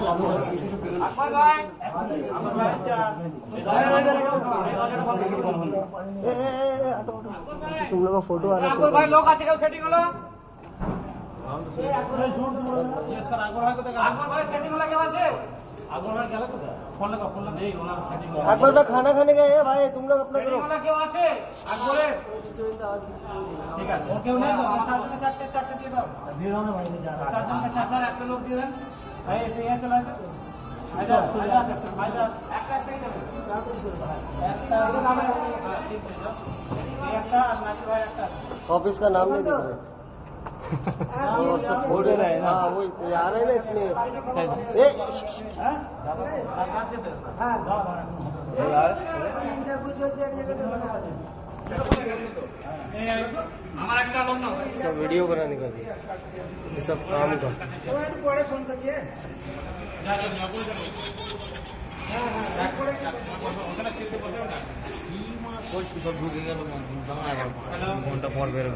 तुम लोग का फोटो आ रहा है भाई लोग आते सेटिंग हलो अकबर भाई खाना खाने गए हैं भाई तुम लोग अपना करो ठीक है ओके चारटे দিয়ে দাও দিয়ে দাও না ভাই চারজন একটা লোক দিয়ে দেন ভাই এসে यहाँ चला ऑफिस का नाम नहीं दिख रहा फोटो रहे हाँ वही आ रहे ना इसमें सब वीडियो बनाने का भी ये सब काम का घंटा पर बेर दो घंटा पर बेरे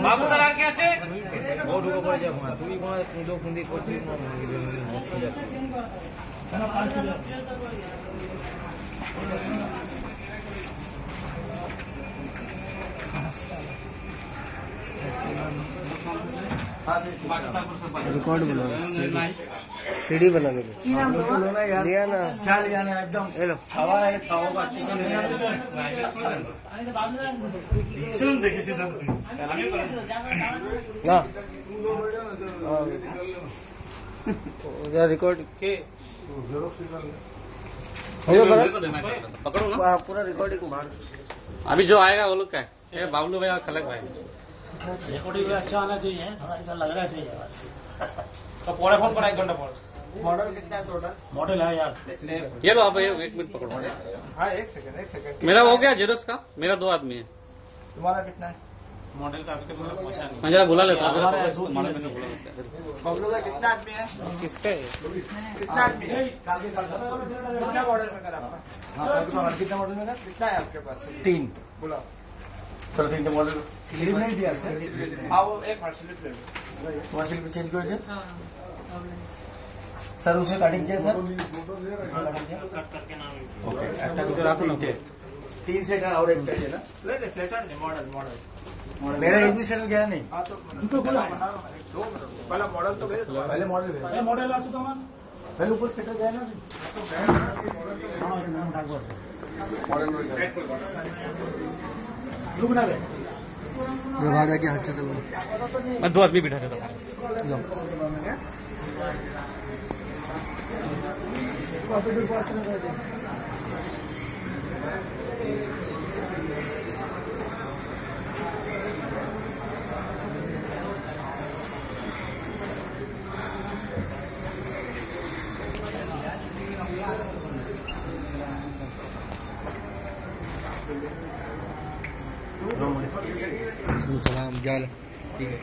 বাবুদার আর কে আছে ও ঢুকে পড়ে যাবো তুই কোনো খুঁদি করছিস रिकॉर्ड बना सीडी बनाने के लिया ना क्या लिया ना एकदम हेलो हवा है छाओ का सुन देखिए सीधा ना रिकॉर्ड के पकड़ो ना पूरा रिकॉर्डिंग मार अभी जो आएगा वो लोग क्या है बाबलू भाई और खलक भाई रिकॉर्डिंग भी अच्छा आना चाहिए थोड़ा ऐसा लग रहा है सही है तो पूरा फोन पर 1 घंटा पर मॉडल कितना है टोटल मॉडल है यार ये लो आप 1 मिनट पकड़ो हाँ एक सेकंड मेरा हो गया जेरोक्स का मेरा 2 आदमी है तुम्हारा कितना है मॉडल का आपके पास पहुंचा नहीं मैं जरा बुला लेता हूँ मॉडल मैंने बुला लेता बबलू का कितना आदमी है किसका है कितना आदमी है कितना मॉडल में करा आपका कितना मॉडल में कितना है आपके पास 3 बोला चलो 3 के मॉडल क्लिप नहीं दिया हाँ वो एक स्लिप ले लो वाशिंग पे चेंज कर दे सर उसे कटिंग किया सर कट करके नाम ओके একটা দুটো রাখো না 3 सेट और एक चाहिए ना ले ले सेटर नहीं मॉडल मेरा एक भी सेट गया नहीं हाँ तो बोला दो पहला मॉडल तो गए पहले मॉडल ए मॉडल आसो तो मान पहले ऊपर सेट गया ना रुक ना बे व्यवहार के हाथ से मैं 2 आदमी बिठा देता हूँ सलाम जाल ठीक है